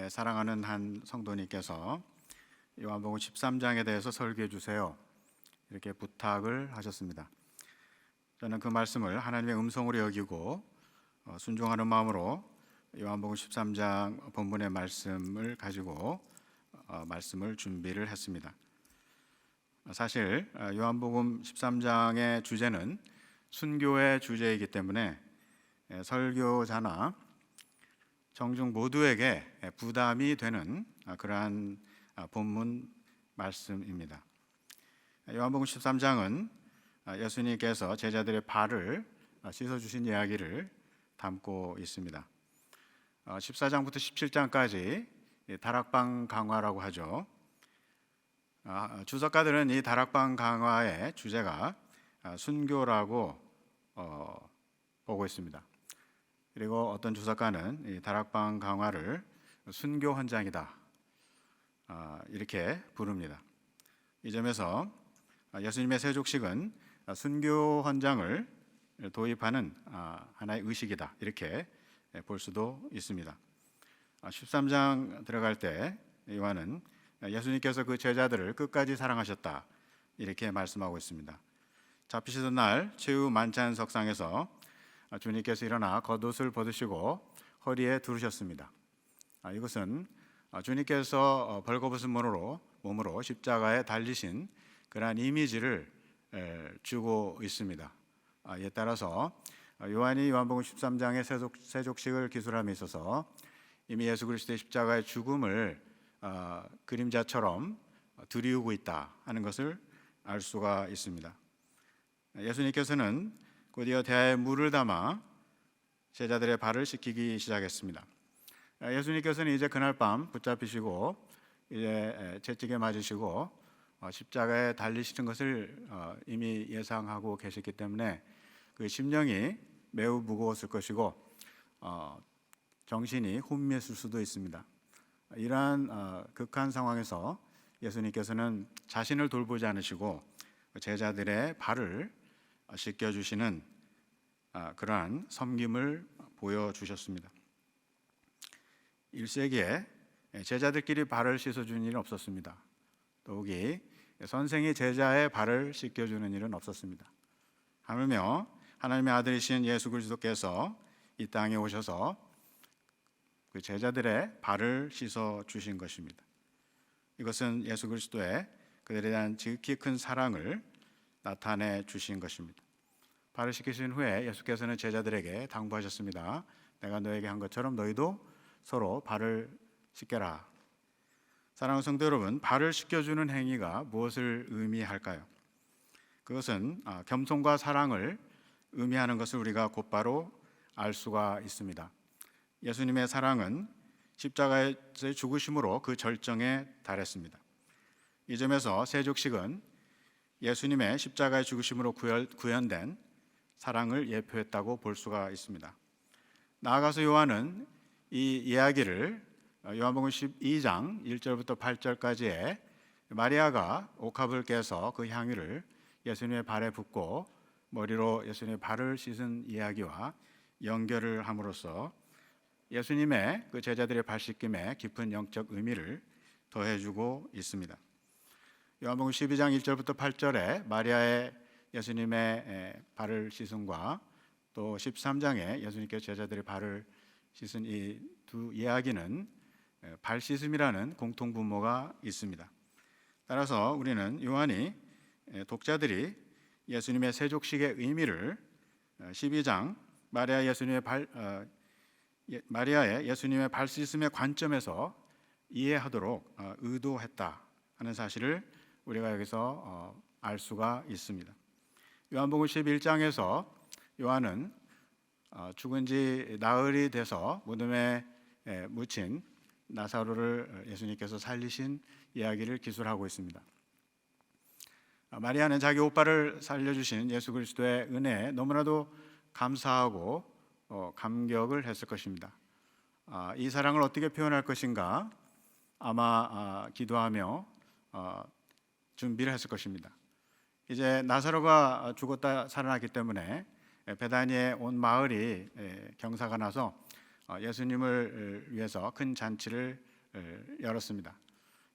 사랑하는 한 성도님께서 요한복음 13장에 대해서 설교해 주세요, 이렇게 부탁을 하셨습니다. 저는 그 말씀을 하나님의 음성으로 여기고 순종하는 마음으로 요한복음 13장 본문의 말씀을 가지고 말씀을 준비를 했습니다. 사실 요한복음 13장의 주제는 순교의 주제이기 때문에 설교자나 청중 모두에게 부담이 되는 그러한 본문 말씀입니다. 요한복음 13장은 예수님께서 제자들의 발을 씻어주신 이야기를 담고 있습니다. 14장부터 17장까지 다락방 강화라고 하죠. 주석가들은 이 다락방 강화의 주제가 순교라고 보고 있습니다. 그리고 어떤 주석가는 이 다락방 강화를 순교 헌장이다, 이렇게 부릅니다. 이 점에서 예수님의 세족식은 순교 헌장을 도입하는 하나의 의식이다, 이렇게 볼 수도 있습니다. 13장 들어갈 때 요한은 예수님께서 그 제자들을 끝까지 사랑하셨다, 이렇게 말씀하고 있습니다. 잡히시던 날 최후 만찬석상에서 주님께서 일어나 겉옷을 벗으시고 허리에 두르셨습니다. 이것은 주님께서 벌거벗은 몸으로 십자가에 달리신 그러한 이미지를 주고 있습니다. 이에 따라서 요한이 요한복음 13장의 세족식을 기술함에 있어서 이미 예수 그리스도의 십자가의 죽음을 그림자처럼 드리우고 있다 하는 것을 알 수가 있습니다. 예수님께서는 곧이어 대야에 물을 담아 제자들의 발을 씻기기 시작했습니다. 예수님께서는 이제 그날 밤 붙잡히시고 이제 채찍에 맞으시고 십자가에 달리시는 것을 이미 예상하고 계셨기 때문에 그 심령이 매우 무거웠을 것이고 정신이 혼미했을 수도 있습니다. 이러한 극한 상황에서 예수님께서는 자신을 돌보지 않으시고 제자들의 발을 씻겨주시는 그러한 섬김을 보여주셨습니다. 1세기에 제자들끼리 발을 씻어주는 일은 없었습니다. 더욱이 선생이 제자의 발을 씻겨주는 일은 없었습니다. 하물며 하나님의 아들이신 예수 그리스도께서 이 땅에 오셔서 그 제자들의 발을 씻어주신 것입니다. 이것은 예수 그리스도의 그들에 대한 지극히 큰 사랑을 나타내 주신 것입니다. 발을 씻기신 후에 예수께서는 제자들에게 당부하셨습니다. 내가 너에게 한 것처럼 너희도 서로 발을 씻겨라. 사랑하는 성도 여러분, 발을 씻겨주는 행위가 무엇을 의미할까요? 그것은 겸손과 사랑을 의미하는 것을 우리가 곧바로 알 수가 있습니다. 예수님의 사랑은 십자가에서의 죽으심으로 그 절정에 달했습니다. 이 점에서 세족식은 예수님의 십자가의 죽으심으로 구현된 사랑을 예표했다고 볼 수가 있습니다. 나아가서 요한은 이 이야기를 요한복음 12장 1절부터 8절까지에 마리아가 옥합을 깨서 그 향유를 예수님의 발에 붓고 머리로 예수님의 발을 씻은 이야기와 연결을 함으로써 예수님의 그 제자들의 발 씻김에 깊은 영적 의미를 더해주고 있습니다. 요한복음 12장 1절부터 8절에 마리아의 예수님의 발을 씻음과 또 13장에 예수님께서 제자들의 발을 씻은 이 두 이야기는 발 씻음이라는 공통분모가 있습니다. 따라서 우리는 요한이 독자들이 예수님의 세족식의 의미를 12장 마리아의 예수님의 발 씻음의 관점에서 이해하도록 의도했다 하는 사실을 우리가 여기서 알 수가 있습니다. 요한복음 11장에서 요한은 죽은 지 나흘이 돼서 무덤에 묻힌 나사로를 예수님께서 살리신 이야기를 기술하고 있습니다. 마리아는 자기 오빠를 살려주신 예수 그리스도의 은혜에 너무나도 감사하고 감격을 했을 것입니다. 이 사랑을 어떻게 표현할 것인가 아마 기도하며 준비를 했을 것입니다. 이제 나사로가 죽었다 살아났기 때문에 베다니에 온 마을이 경사가 나서 예수님을 위해서 큰 잔치를 열었습니다.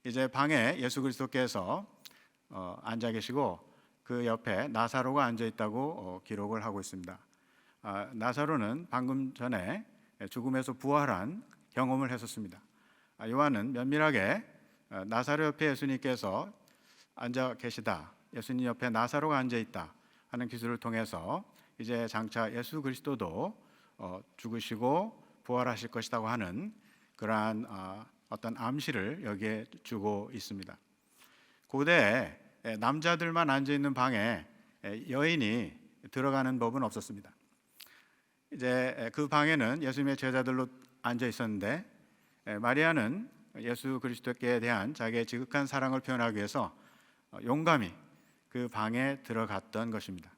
이제 방에 예수 그리스도께서 앉아 계시고 그 옆에 나사로가 앉아 있다고 기록을 하고 있습니다. 나사로는 방금 전에 죽음에서 부활한 경험을 했었습니다. 요한은 면밀하게 나사로 옆에 예수님께서 앉아 계시다, 예수님 옆에 나사로가 앉아 있다 하는 기술을 통해서 이제 장차 예수 그리스도도 죽으시고 부활하실 것이라고 하는 그러한 어떤 암시를 여기에 주고 있습니다. 고대에 남자들만 앉아 있는 방에 여인이 들어가는 법은 없었습니다. 이제 그 방에는 예수님의 제자들로 앉아 있었는데 마리아는 예수 그리스도께 대한 자기의 지극한 사랑을 표현하기 위해서 용감히 그 방에 들어갔던 것입니다.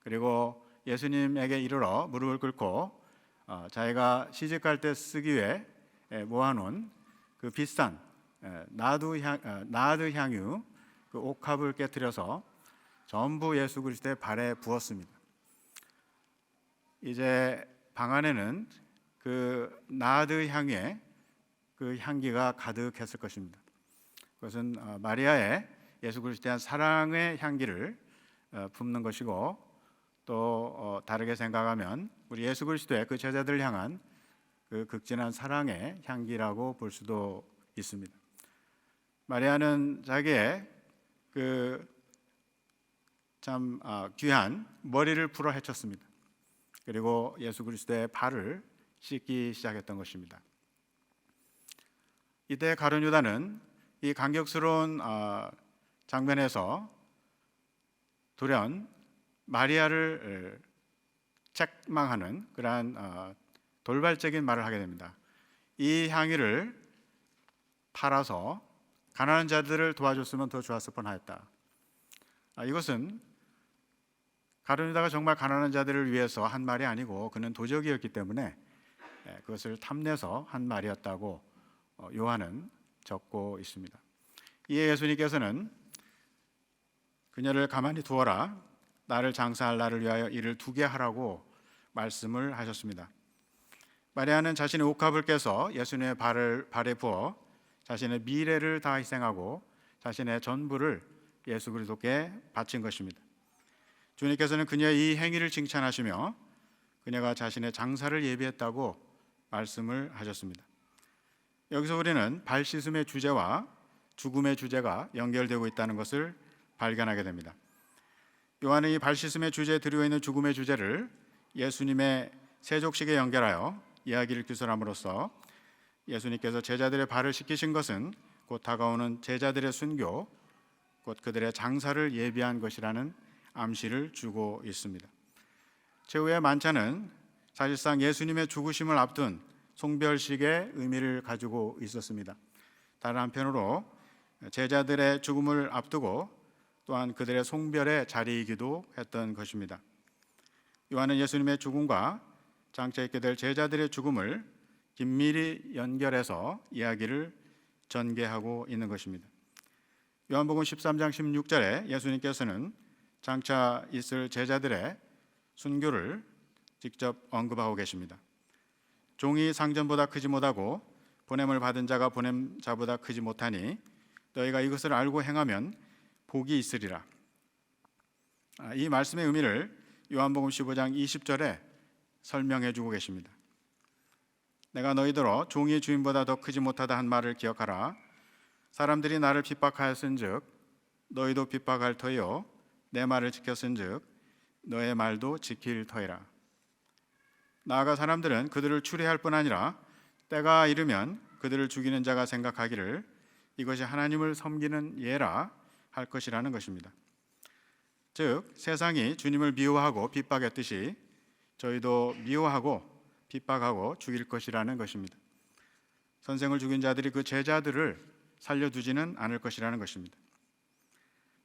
그리고 예수님에게 이르러 무릎을 꿇고 자기가 시집갈 때 쓰기 위해 모아놓은 그 비싼 나드 향유 그 옥합을 깨뜨려서 전부 예수 그리스도의 발에 부었습니다. 이제 방 안에는 그 나드 향유의 그 향기가 가득했을 것입니다. 그것은 마리아의 예수 그리스도에 대한 사랑의 향기를 품는 것이고, 또 다르게 생각하면 우리 예수 그리스도의 그 제자들을 향한 그 극진한 사랑의 향기라고 볼 수도 있습니다. 마리아는 자기의 그 참 귀한 머리를 풀어 헤쳤습니다. 그리고 예수 그리스도의 발을 씻기 시작했던 것입니다. 이때 가룟 유다는 이 감격스러운 장면에서 돌연 마리아를 책망하는 그러한 돌발적인 말을 하게 됩니다. 이 향유를 팔아서 가난한 자들을 도와줬으면 더 좋았을 뻔하였다. 이것은 가룟 유다가 정말 가난한 자들을 위해서 한 말이 아니고 그는 도적이었기 때문에 그것을 탐내서 한 말이었다고 요한은 적고 있습니다. 이에 예수님께서는 그녀를 가만히 두어라, 나를 장사할 날을 위하여 이를 두게 하라고 말씀을 하셨습니다. 마리아는 자신의 옥합을 깨서 예수님의 발에 부어 자신의 미래를 다 희생하고 자신의 전부를 예수 그리스도께 바친 것입니다. 주님께서는 그녀의 이 행위를 칭찬하시며 그녀가 자신의 장사를 예비했다고 말씀을 하셨습니다. 여기서 우리는 발 씻음의 주제와 죽음의 주제가 연결되고 있다는 것을 발견하게 됩니다. 요한은 이 발 씻음의 주제에 들어 있는 죽음의 주제를 예수님의 세족식에 연결하여 이야기를 기술함으로써 예수님께서 제자들의 발을 씻기신 것은 곧 다가오는 제자들의 순교, 곧 그들의 장사를 예비한 것이라는 암시를 주고 있습니다. 최후의 만찬은 사실상 예수님의 죽으심을 앞둔 송별식의 의미를 가지고 있었습니다. 다른 한편으로 제자들의 죽음을 앞두고 또한 그들의 송별의 자리이기도 했던 것입니다. 요한은 예수님의 죽음과 장차 있게 될 제자들의 죽음을 긴밀히 연결해서 이야기를 전개하고 있는 것입니다. 요한복음 13장 16절에 예수님께서는 장차 있을 제자들의 순교를 직접 언급하고 계십니다. 종이 상전보다 크지 못하고 보냄을 받은 자가 보냄자보다 크지 못하니 너희가 이것을 알고 행하면 복이 있으리라. 이 말씀의 의미를 요한복음 15장 20절에 설명해 주고 계십니다. 내가 너희더러 종이 주인보다 더 크지 못하다 한 말을 기억하라. 사람들이 나를 핍박하였은즉 너희도 핍박할 터이요 내 말을 지켰은즉 너의 말도 지킬 터이라. 나아가 사람들은 그들을 추리할 뿐 아니라 때가 이르면 그들을 죽이는 자가 생각하기를 이것이 하나님을 섬기는 예라 할 것이라는 것입니다. 즉 세상이 주님을 미워하고 핍박했듯이 저희도 미워하고 핍박하고 죽일 것이라는 것입니다. 선생을 죽인 자들이 그 제자들을 살려두지는 않을 것이라는 것입니다.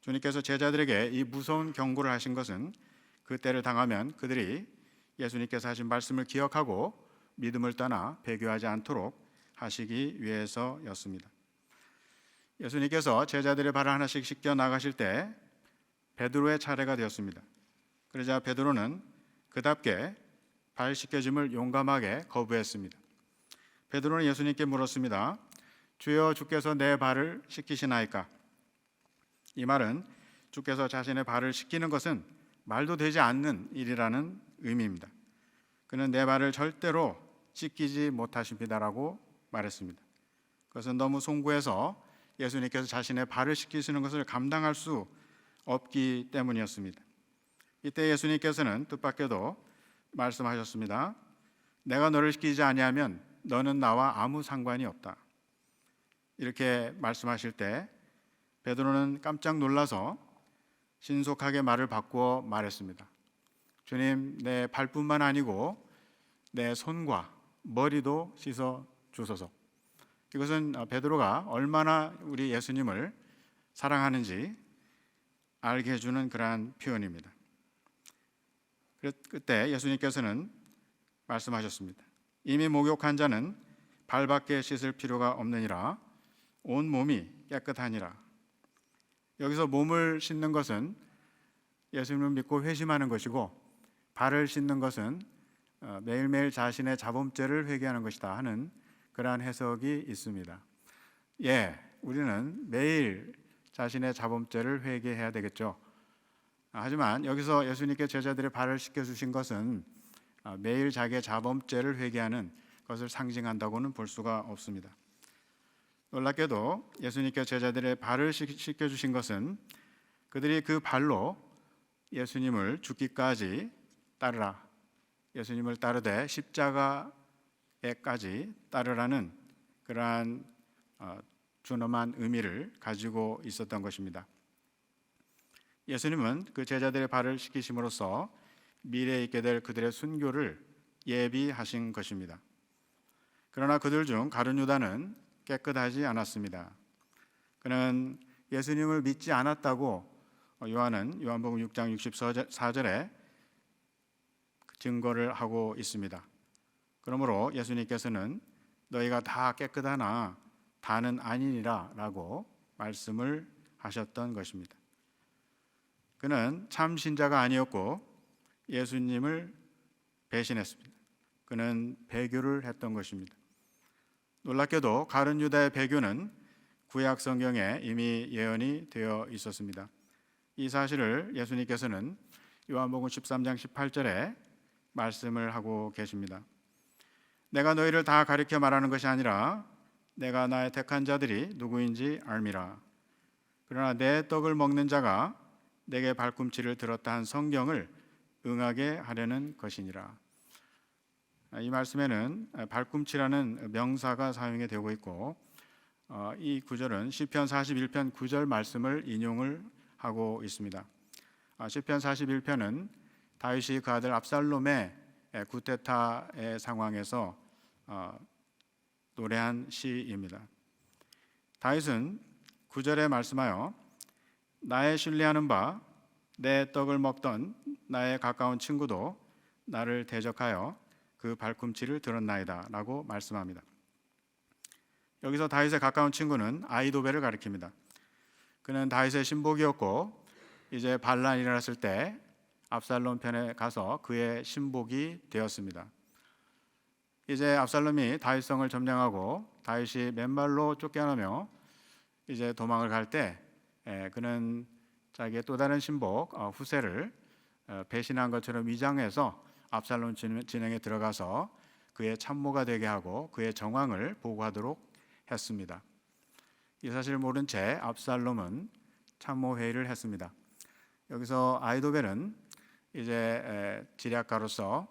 주님께서 제자들에게 이 무서운 경고를 하신 것은 그 때를 당하면 그들이 예수님께서 하신 말씀을 기억하고 믿음을 떠나 배교하지 않도록 하시기 위해서였습니다. 예수님께서 제자들의 발을 하나씩 씻겨 나가실 때 베드로의 차례가 되었습니다. 그러자 베드로는 그답게 발 씻겨짐을 용감하게 거부했습니다. 베드로는 예수님께 물었습니다. 주여 주께서 내 발을 씻기시나이까? 이 말은 주께서 자신의 발을 씻기는 것은 말도 되지 않는 일이라는 의미입니다. 그는 내 발을 절대로 씻기지 못하십니다라고 말했습니다. 그것은 너무 송구해서 예수님께서 자신의 발을 씻기시는 것을 감당할 수 없기 때문이었습니다. 이때 예수님께서는 뜻밖에도 말씀하셨습니다. 내가 너를 씻기지 아니하면 너는 나와 아무 상관이 없다. 이렇게 말씀하실 때 베드로는 깜짝 놀라서 신속하게 말을 바꾸어 말했습니다. 주님, 내 발뿐만 아니고 내 손과 머리도 씻어 주소서. 이것은 베드로가 얼마나 우리 예수님을 사랑하는지 알게 해주는 그러한 표현입니다. 그때 예수님께서는 말씀하셨습니다. 이미 목욕한 자는 발밖에 씻을 필요가 없느니라. 온 몸이 깨끗하니라. 여기서 몸을 씻는 것은 예수님을 믿고 회심하는 것이고, 발을 씻는 것은 매일매일 자신의 자범죄를 회개하는 것이다 하는 그러한 해석이 있습니다. 우리는 매일 자신의 자범죄를 회개해야 되겠죠. 하지만 여기서 예수님께 제자들의 발을 씻겨주신 것은 매일 자기의 자범죄를 회개하는 것을 상징한다고는 볼 수가 없습니다. 놀랍게도 예수님께 제자들의 발을 씻겨주신 것은 그들이 그 발로 예수님을 죽기까지 따르라, 예수님을 따르되 십자가에까지 따르라는 그러한 준엄한 의미를 가지고 있었던 것입니다. 예수님은 그 제자들의 발을 씻기심으로써 미래에 있게 될 그들의 순교를 예비하신 것입니다. 그러나 그들 중 가룟 유다는 깨끗하지 않았습니다. 그는 예수님을 믿지 않았다고 요한복음 6장 64절에 증거를 하고 있습니다. 그러므로 예수님께서는 너희가 다 깨끗하나 다는 아니니라 라고 말씀을 하셨던 것입니다. 그는 참 신자가 아니었고 예수님을 배신했습니다. 그는 배교를 했던 것입니다. 놀랍게도 가룟 유다의 배교는 구약 성경에 이미 예언이 되어 있었습니다. 이 사실을 예수님께서는 요한복음 13장 18절에 말씀을 하고 계십니다. 내가 너희를 다 가리켜 말하는 것이 아니라 내가 나의 택한 자들이 누구인지 알미라. 그러나 내 떡을 먹는 자가 내게 발꿈치를 들었다 한 성경을 응하게 하려는 것이니라. 이 말씀에는 발꿈치라는 명사가 사용이 되고 있고, 이 구절은 시편 41편 9절 말씀을 인용을 하고 있습니다. 시편 41편은 다윗이 그 아들 압살롬의 구테타의 상황에서 노래한 시입니다. 다윗은 9절에 말씀하여 나의 신뢰하는 바 내 떡을 먹던 나의 가까운 친구도 나를 대적하여 그 발꿈치를 들었나이다 라고 말씀합니다. 여기서 다윗의 가까운 친구는 아히도벨을 가리킵니다. 그는 다윗의 신복이었고 이제 반란이 일어났을 때 압살롬 편에 가서 그의 신복이 되었습니다. 이제 압살롬이 다윗성을 점령하고 다윗이 맨발로 쫓겨나며 이제 도망을 갈 때 그는 자기의 또 다른 신복 후세를 배신한 것처럼 위장해서 압살롬 진영에 들어가서 그의 참모가 되게 하고 그의 정황을 보고하도록 했습니다. 이 사실을 모른 채 압살롬은 참모 회의를 했습니다. 여기서 아히도벨은 이제 지략가로서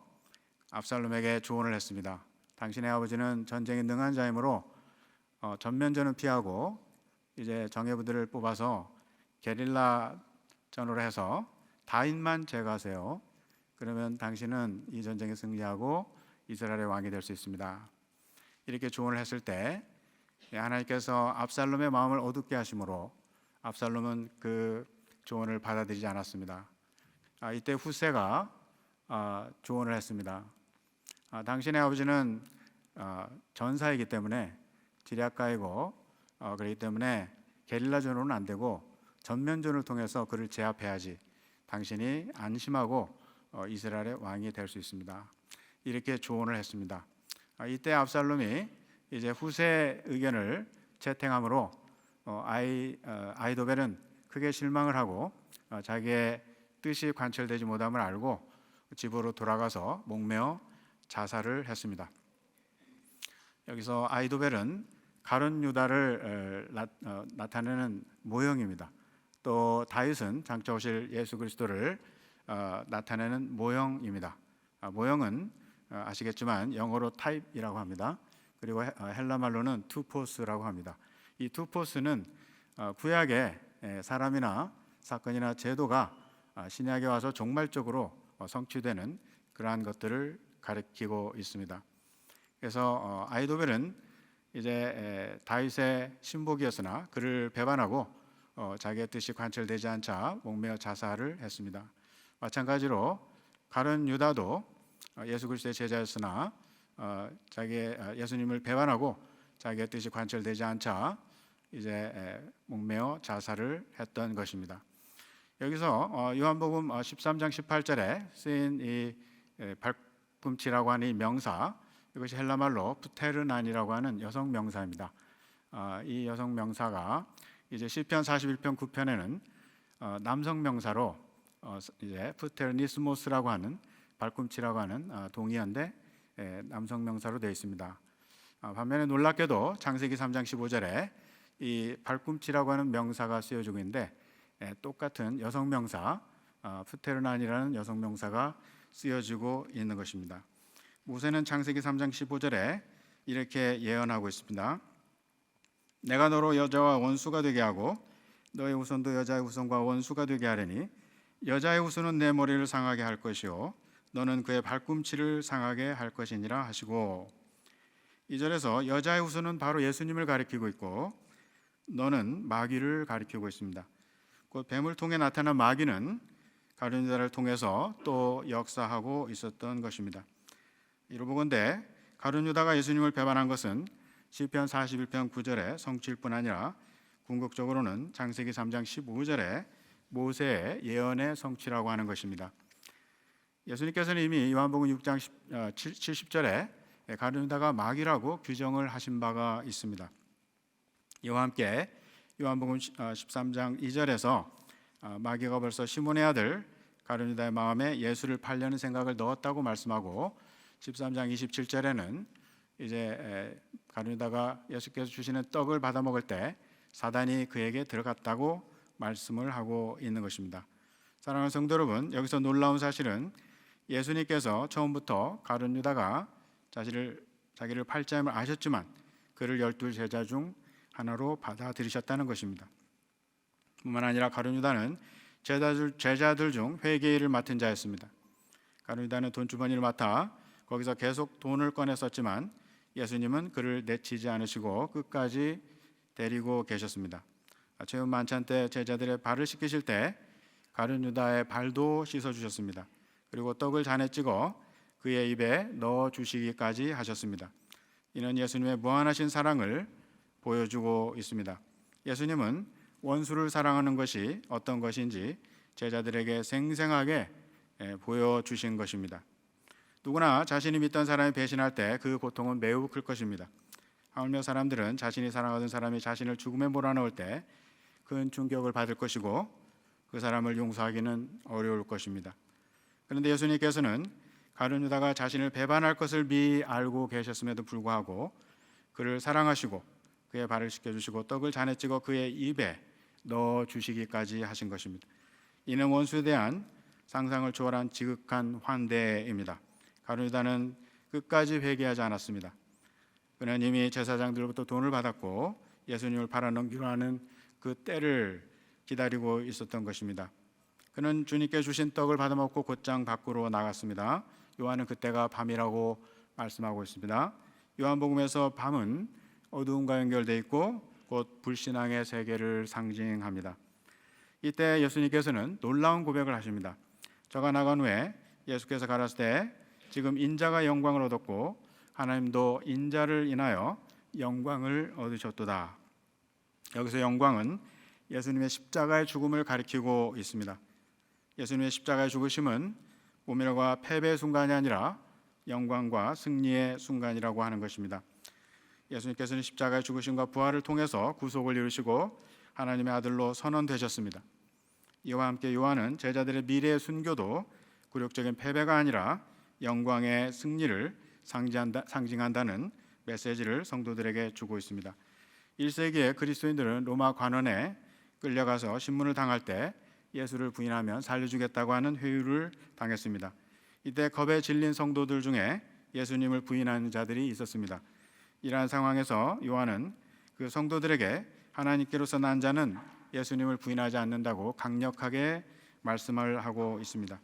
압살롬에게 조언을 했습니다. 당신의 아버지는 전쟁에 능한 자이므로 전면전은 피하고 이제 정예부들을 뽑아서 게릴라 전으로 해서 다윗만 제거하세요. 그러면 당신은 이 전쟁에 승리하고 이스라엘의 왕이 될 수 있습니다. 이렇게 조언을 했을 때 하나님께서 압살롬의 마음을 어둡게 하심으로 압살롬은 그 조언을 받아들이지 않았습니다. 이때 후세가 조언을 했습니다. 당신의 아버지는 전사이기 때문에 지략가이고 그렇기 때문에 게릴라전으로는 안 되고 전면전을 통해서 그를 제압해야지 당신이 안심하고 이스라엘의 왕이 될 수 있습니다. 이렇게 조언을 했습니다. 이때 압살롬이 이제 후세 의견을 채팅함으로 아이도벨은 크게 실망을 하고 자기의 뜻이 관철되지 못함을 알고 집으로 돌아가서 목매어 자살을 했습니다. 여기서 아이도벨은 가룟 유다를 나타내는 모형입니다. 또 다윗은 장차 오실 예수 그리스도를 나타내는 모형입니다. 모형은 아시겠지만 영어로 타입이라고 합니다. 그리고 헬라 말로는 투포스라고 합니다. 이 투포스는 구약의 사람이나 사건이나 제도가 신약에 와서 종말적으로 성취되는 그러한 것들을 가리키고 있습니다. 그래서 아이도벨은 이제 다윗의 신복이었으나 그를 배반하고 자기의 뜻이 관철되지 않자 목매어 자살을 했습니다. 마찬가지로 가룟 유다도 예수 그리스도의 제자였으나 자기의 예수님을 배반하고 자기의 뜻이 관철되지 않자 이제 목매어 자살을 했던 것입니다. 여기서 요한복음 13장 18절에 쓰인 이 발꿈치라고 하는 이 명사, 이것이 헬라말로 푸테르난이라고 하는 여성 명사입니다. 이 여성 명사가 이제 시편 41편 9편에는 남성 명사로 이제 푸테르니스모스라고 하는 발꿈치라고 하는 동의어인데 남성 명사로 되어 있습니다. 반면에 놀랍게도 창세기 3장 15절에 이 발꿈치라고 하는 명사가 쓰여지고 있는데 똑같은 여성 명사 푸테르난이라는 여성 명사가 쓰여지고 있는 것입니다. 모세는 창세기 3장 15절에 이렇게 예언하고 있습니다. 내가 너로 여자와 원수가 되게 하고 너의 후손도 여자의 후손과 원수가 되게 하리니 여자의 후손은 내 머리를 상하게 할 것이요 너는 그의 발꿈치를 상하게 할 것이니라 하시고, 2절에서 여자의 후손은 바로 예수님을 가리키고 있고 너는 마귀를 가리키고 있습니다. 곧 뱀을 통해 나타난 마귀는 가룟 유다를 통해서 또 역사하고 있었던 것입니다. 이로 보건대 가룟 유다가 예수님을 배반한 것은 시편 41편 9절의 성취일 뿐 아니라 궁극적으로는 창세기 3장 15절의 모세의 예언의 성취라고 하는 것입니다. 예수님께서는 이미 요한복음 6장 70절에 가룟 유다가 마귀라고 규정을 하신 바가 있습니다. 이와 함께 요한복음 13장 2절에서 마귀가 벌써 시몬의 아들 가룟 유다의 마음에 예수를 팔려는 생각을 넣었다고 말씀하고 13장 27절에는 이제 가룟 유다가 예수께서 주시는 떡을 받아 먹을 때 사단이 그에게 들어갔다고 말씀을 하고 있는 것입니다. 사랑하는 성도 여러분, 여기서 놀라운 사실은 예수님께서 처음부터 가룟 유다가 자기를 팔자임을 아셨지만 그를 12제자 중 하나로 받아들이셨다는 것입니다. 뿐만 아니라 가룟 유다는 제자들 중 회계일을 맡은 자였습니다. 가룟 유다는 돈주머니를 맡아 거기서 계속 돈을 꺼내 썼지만 예수님은 그를 내치지 않으시고 끝까지 데리고 계셨습니다. 체험 만찬 때 제자들의 발을 씻기실 때 가룟 유다의 발도 씻어 주셨습니다. 그리고 떡을 잔에 찍어 그의 입에 넣어 주시기까지 하셨습니다. 이는 예수님의 무한하신 사랑을 보여주고 있습니다. 예수님은 원수를 사랑하는 것이 어떤 것인지 제자들에게 생생하게 보여주신 것입니다. 누구나 자신이 믿던 사람이 배신할 때 그 고통은 매우 클 것입니다. 하물며 사람들은 자신이 사랑하던 사람이 자신을 죽음에 몰아넣을 때 큰 충격을 받을 것이고 그 사람을 용서하기는 어려울 것입니다. 그런데 예수님께서는 가룟 유다가 자신을 배반할 것을 미리 알고 계셨음에도 불구하고 그를 사랑하시고 그의 발을 씻겨주시고 떡을 잔에 찍어 그의 입에 넣어주시기까지 하신 것입니다. 이는 원수에 대한 상상을 초월한 지극한 환대입니다. 가룟 유다는 끝까지 회개하지 않았습니다. 그는 이미 제사장들로부터 돈을 받았고 예수님을 팔아넘기려 하는 그 때를 기다리고 있었던 것입니다. 그는 주님께 주신 떡을 받아먹고 곧장 밖으로 나갔습니다. 요한은 그때가 밤이라고 말씀하고 있습니다. 요한복음에서 밤은 어두움과 연결되어 있고 곧 불신앙의 세계를 상징합니다. 이때 예수님께서는 놀라운 고백을 하십니다. 저가 나간 후에 예수께서 가라사대 때 지금 인자가 영광을 얻었고 하나님도 인자를 인하여 영광을 얻으셨도다. 여기서 영광은 예수님의 십자가의 죽음을 가리키고 있습니다. 예수님의 십자가의 죽으심은 모멸과 패배의 순간이 아니라 영광과 승리의 순간이라고 하는 것입니다. 예수님께서는 십자가의 죽으심과 부활을 통해서 구속을 이루시고 하나님의 아들로 선언되셨습니다. 이와 함께 요한은 제자들의 미래의 순교도 굴욕적인 패배가 아니라 영광의 승리를 상징한다는 메시지를 성도들에게 주고 있습니다. 1세기에 그리스도인들은 로마 관원에 끌려가서 신문을 당할 때 예수를 부인하면 살려주겠다고 하는 회유를 당했습니다. 이때 겁에 질린 성도들 중에 예수님을 부인하는 자들이 있었습니다. 이러한 상황에서 요한은 그 성도들에게 하나님께로서 난 자는 예수님을 부인하지 않는다고 강력하게 말씀을 하고 있습니다.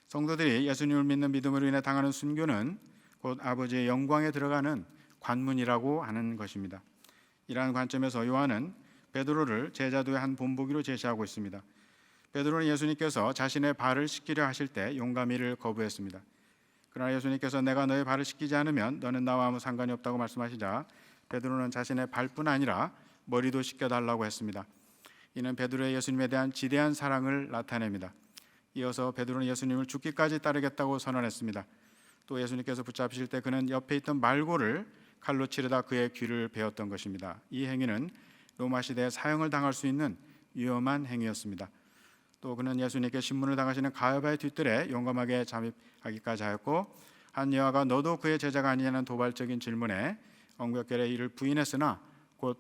성도들이 예수님을 믿는 믿음으로 인해 당하는 순교는 곧 아버지의 영광에 들어가는 관문이라고 하는 것입니다. 이러한 관점에서 요한은 베드로를 제자도의 한 본보기로 제시하고 있습니다. 베드로는 예수님께서 자신의 발을 씻기려 하실 때 용감히 이를 거부했습니다. 그러나 예수님께서 내가 너의 발을 씻기지 않으면 너는 나와 아무 상관이 없다고 말씀하시자 베드로는 자신의 발뿐 아니라 머리도 씻겨달라고 했습니다. 이는 베드로의 예수님에 대한 지대한 사랑을 나타냅니다. 이어서 베드로는 예수님을 죽기까지 따르겠다고 선언했습니다. 또 예수님께서 붙잡히실 때 그는 옆에 있던 말고를 칼로 치르다 그의 귀를 베었던 것입니다. 이 행위는 로마 시대에 사형을 당할 수 있는 위험한 행위였습니다. 또 그는 예수님께 신문을 당하시는 가야바의 뒤뜰에 용감하게 잠입하기까지 하였고 한 여아가 너도 그의 제자가 아니냐는 도발적인 질문에 엉겁결에 이를 부인했으나 곧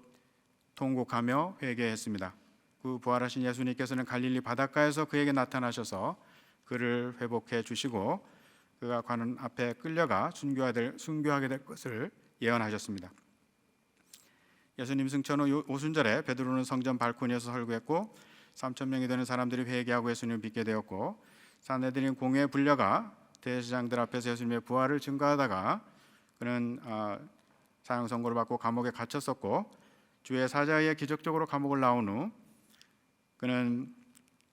통곡하며 회개했습니다. 그 부활하신 예수님께서는 갈릴리 바닷가에서 그에게 나타나셔서 그를 회복해 주시고 그가 관원 앞에 끌려가 순교하게 될 것을 예언하셨습니다. 예수님 승천 후 오순절에 베드로는 성전 발코니에서 설교했고 3,000명이 되는 사람들이 회개하고 예수님을 믿게 되었고 산헤드린 공회에 불려가 대제사장들 앞에서 예수님의 부활을 증거하다가 그는 사형 선고를 받고 감옥에 갇혔었고 주의 사자에 의해 기적적으로 감옥을 나온 후 그는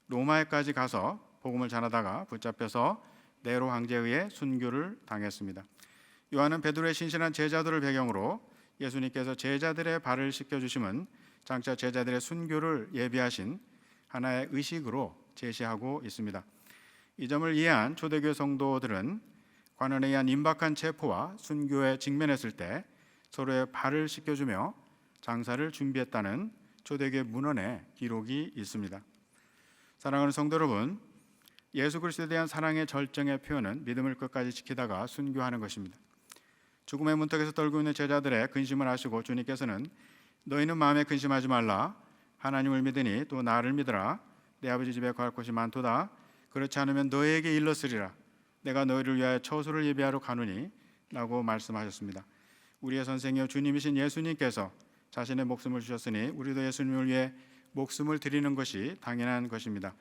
로마에까지 가서 복음을 전하다가 붙잡혀서 네로 황제에 의해 순교를 당했습니다. 요한은 베드로의 신실한 제자들을 배경으로 예수님께서 제자들의 발을 씻겨주심은 장차 제자들의 순교를 예비하신 하나의 의식으로 제시하고 있습니다. 이 점을 이해한 초대교회 성도들은 관원에 의한 임박한 체포와 순교에 직면했을 때 서로의 발을 씻겨주며 장사를 준비했다는 초대교회 문헌에 기록이 있습니다. 사랑하는 성도 여러분, 예수 그리스도에 대한 사랑의 절정의 표현은 믿음을 끝까지 지키다가 순교하는 것입니다. 죽음의 문턱에서 떨고 있는 제자들의 근심을 아시고 주님께서는 너희는 마음에 근심하지 말라. 하나님을 믿으니 또 나를 믿으라. 내 아버지 집에 거할 곳이 많도다. 그렇지 않으면 너희에게 일렀으리라. 내가 너희를 위하여 처소를 예비하러 가노니 라고 말씀하셨습니다. 우리의 선생이여 주님이신 예수님께서 자신의 목숨을 주셨으니 우리도 예수님을 위해 목숨을 드리는 것이 당연한 것입니다.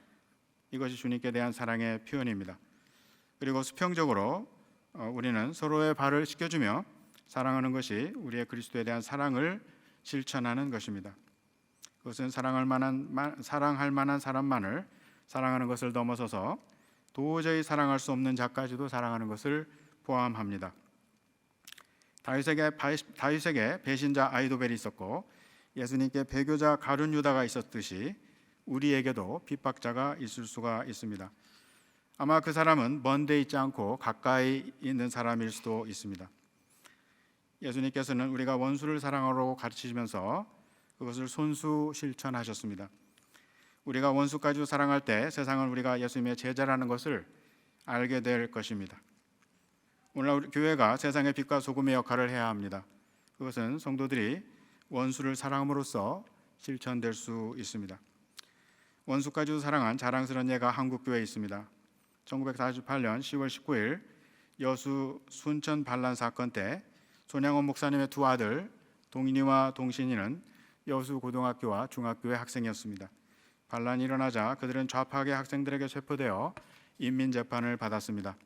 이것이 주님께 대한 사랑의 표현입니다. 그리고 수평적으로 우리는 서로의 발을 씻겨주며 사랑하는 것이 우리의 그리스도에 대한 사랑을 실천하는 것입니다. 그것은 사랑할 만한 사람만을 사랑하는 것을 넘어서서 도저히 사랑할 수 없는 자까지도 사랑하는 것을 포함합니다. 다윗에게 배신자 아히도벨이 있었고 예수님께 배교자 가룟 유다가 있었듯이 우리에게도 핍박자가 있을 수가 있습니다. 아마 그 사람은 먼데 있지 않고 가까이 있는 사람일 수도 있습니다. 예수님께서는 우리가 원수를 사랑하라고 가르치시면서 그것을 손수 실천하셨습니다. 우리가 원수까지 사랑할 때 세상은 우리가 예수님의 제자라는 것을 알게 될 것입니다. 오늘날 우리 교회가 세상의 빛과 소금의 역할을 해야 합니다. 그것은 성도들이 원수를 사랑함으로써 실천될 수 있습니다. 원수까지도 사랑한 자랑스러운 예가 한국교회에 있습니다. 1948년 10월 19일 여수 순천 반란 사건 때 손양원 목사님의 두 아들 동인이와 동신이는 여수 고등학교와 중학교의 학생이었습니다. 반란이 일어나자 그들은 좌파계 학생들에게 체포되어 인민재판을 받았습니다.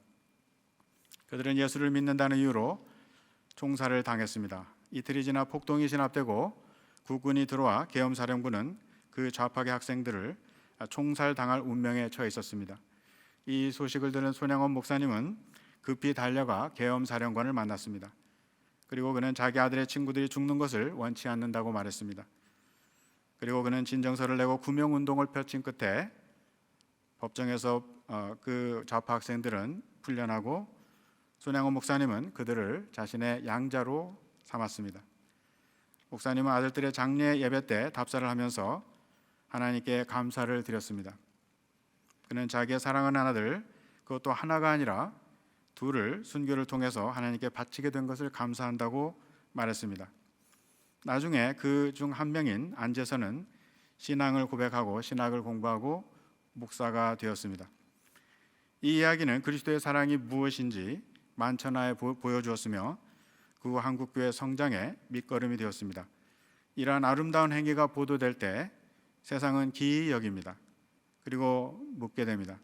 그들은 예수를 믿는다는 이유로 총살을 당했습니다. 이틀이 지나 폭동이 진압되고 국군이 들어와 계엄사령부는 그 좌파계 학생들을 총살당할 운명에 처해 있었습니다. 이 소식을 들은 손양원 목사님은 급히 달려가 계엄사령관을 만났습니다. 그리고 그는 자기 아들의 친구들이 죽는 것을 원치 않는다고 말했습니다. 그리고 그는 진정서를 내고 구명운동을 펼친 끝에 법정에서 그 좌파 학생들은 풀려나고 손양원 목사님은 그들을 자신의 양자로 삼았습니다. 목사님은 아들들의 장례 예배 때 답사를 하면서 하나님께 감사를 드렸습니다. 그는 자기의 사랑하는 아들, 그것도 하나가 아니라 둘을 순교를 통해서 하나님께 바치게 된 것을 감사한다고 말했습니다. 나중에 그 중 한 명인 안제선은 신앙을 고백하고 신학을 공부하고 목사가 되었습니다. 이 이야기는 그리스도의 사랑이 무엇인지 만천하에 보여주었으며 그 후 한국교회 성장의 밑거름이 되었습니다. 이러한 아름다운 행위가 보도될 때 세상은 기이 여깁니다. 그리고 묻게 됩니다.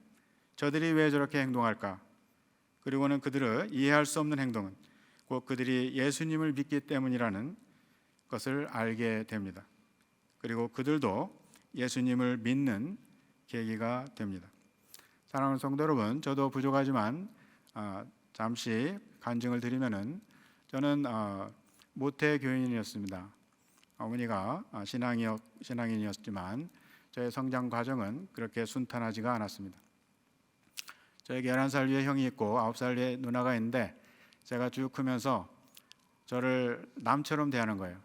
저들이 왜 저렇게 행동할까? 그리고는 그들을 이해할 수 없는 행동은 곧 그들이 예수님을 믿기 때문이라는 것을 알게 됩니다. 그리고 그들도 예수님을 믿는 계기가 됩니다. 사랑하는 성도 여러분, 저도 부족하지만 잠시 간증을 드리면은 저는 모태 교인이었습니다. 어머니가 신앙인이었지만 저의 성장 과정은 그렇게 순탄하지가 않았습니다. 저에게 11살 위에 형이 있고 9살 위에 누나가 있는데 제가 쭉 크면서 저를 남처럼 대하는 거예요.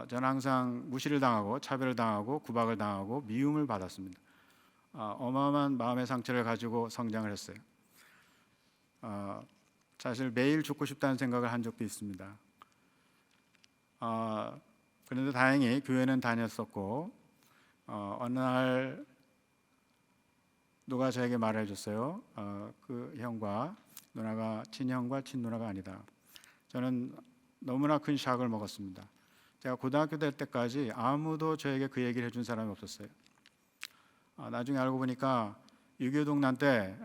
저는 항상 무시를 당하고 차별을 당하고 구박을 당하고 미움을 받았습니다. 어마어마한 마음의 상처를 가지고 성장을 했어요. 사실 매일 죽고 싶다는 생각을 한 적도 있습니다. 그런데 다행히 교회는 다녔었고 어느 날 누가 저에게 말해줬어요. 그 형과 누나가 친형과 친누나가 아니다. 저는 너무나 큰 샥을 먹었습니다. 제가 고등학교 될 때까지 아무도 저에게 그 얘기를 해준 사람이 없었어요. 나중에 알고 보니까 6.25 동란 때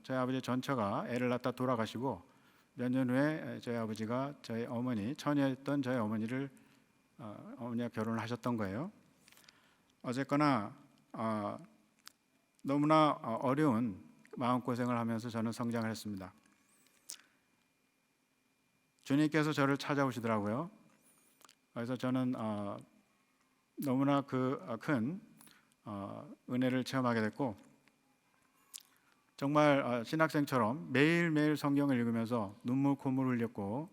저희 아버지 전처가 애를 낳다 돌아가시고 몇 년 후에 저희 아버지가 저희 어머니, 처녀였던 저희 어머니가 결혼을 하셨던 거예요. 어쨌거나 너무나 어려운 마음고생을 하면서 저는 성장을 했습니다. 주님께서 저를 찾아오시더라고요. 그래서 저는 너무나 큰 은혜를 체험하게 됐고 정말 신학생처럼 매일매일 성경을 읽으면서 눈물 콧물을 흘렸고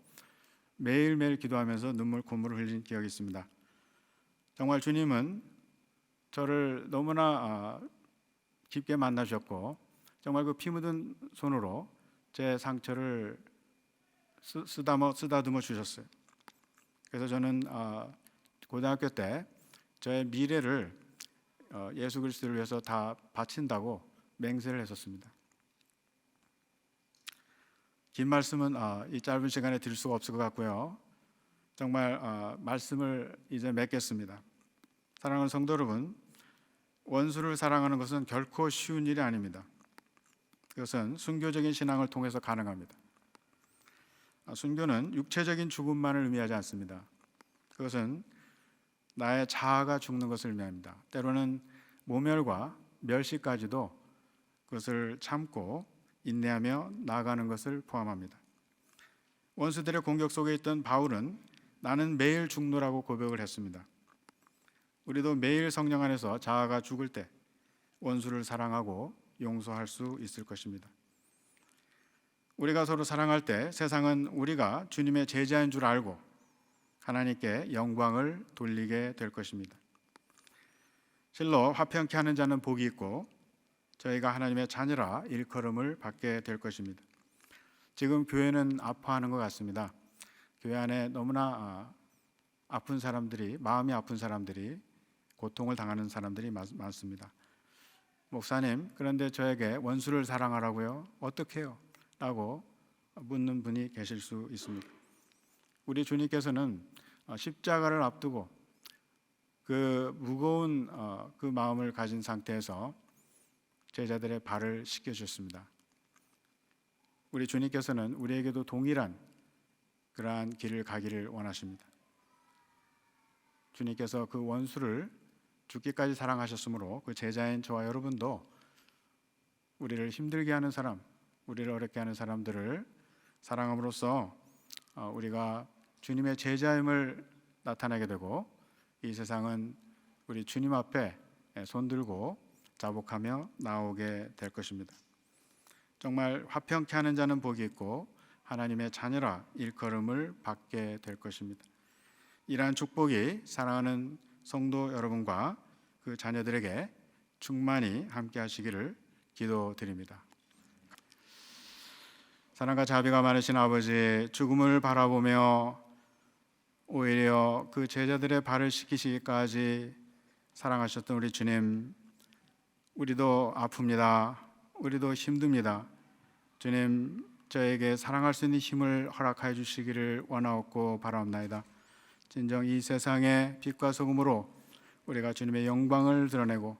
매일매일 기도하면서 눈물 콧물을 흘린 기억이 있습니다. 정말 주님은 저를 너무나 깊게 만나셨고 정말 그 피 묻은 손으로 제 상처를 쓰다듬어 주셨어요. 그래서 저는 고등학교 때 저의 미래를 예수 그리스도를 위해서 다 바친다고 맹세를 했었습니다. 긴 말씀은 이 짧은 시간에 드릴 수가 없을 것 같고요. 정말 말씀을 이제 맺겠습니다. 사랑하는 성도 여러분, 원수를 사랑하는 것은 결코 쉬운 일이 아닙니다. 그것은 순교적인 신앙을 통해서 가능합니다. 순교는 육체적인 죽음만을 의미하지 않습니다. 그것은 나의 자아가 죽는 것을 의미합니다. 때로는 모멸과 멸시까지도 그것을 참고 인내하며 나아가는 것을 포함합니다. 원수들의 공격 속에 있던 바울은 나는 매일 죽노라고 고백을 했습니다. 우리도 매일 성령 안에서 자아가 죽을 때 원수를 사랑하고 용서할 수 있을 것입니다. 우리가 서로 사랑할 때 세상은 우리가 주님의 제자인 줄 알고 하나님께 영광을 돌리게 될 것입니다. 실로 화평케 하는 자는 복이 있고 저희가 하나님의 자녀라 일컬음을 받게 될 것입니다. 지금 교회는 아파하는 것 같습니다. 교회 안에 너무나 아픈 사람들이, 마음이 아픈 사람들이, 고통을 당하는 사람들이 많습니다. 목사님, 그런데 저에게 원수를 사랑하라고요? 어떻게 해요? 라고 묻는 분이 계실 수 있습니다. 우리 주님께서는 십자가를 앞두고 그 무거운 그 마음을 가진 상태에서 제자들의 발을 씻겨주셨습니다. 우리 주님께서는 우리에게도 동일한 그러한 길을 가기를 원하십니다. 주님께서 그 원수를 죽기까지 사랑하셨으므로 그 제자인 저와 여러분도 우리를 힘들게 하는 사람, 우리를 어렵게 하는 사람들을 사랑함으로써 우리가 주님의 제자임을 나타내게 되고 이 세상은 우리 주님 앞에 손들고 자복하며 나오게 될 것입니다. 정말 화평케 하는 자는 복이 있고 하나님의 자녀라 일컬음을 받게 될 것입니다. 이러한 축복이 사랑하는 성도 여러분과 그 자녀들에게 충만히 함께 하시기를 기도드립니다. 사랑과 자비가 많으신 아버지, 죽음을 바라보며 오히려 그 제자들의 발을 씻기시기까지 사랑하셨던 우리 주님, 우리도 아픕니다. 우리도 힘듭니다. 주님, 저에게 사랑할 수 있는 힘을 허락하여 주시기를 원하옵고 바라옵나이다. 진정 이 세상의 빛과 소금으로 우리가 주님의 영광을 드러내고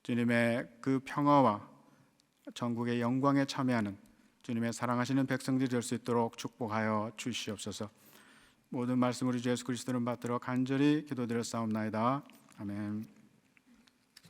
주님의 그 평화와 전국의 영광에 참여하는 주님의 사랑하시는 백성들이 될 수 있도록 축복하여 주시옵소서. 모든 말씀 우리 주 예수 그리스도를 받들어 간절히 기도드렸사옵나이다. 아멘.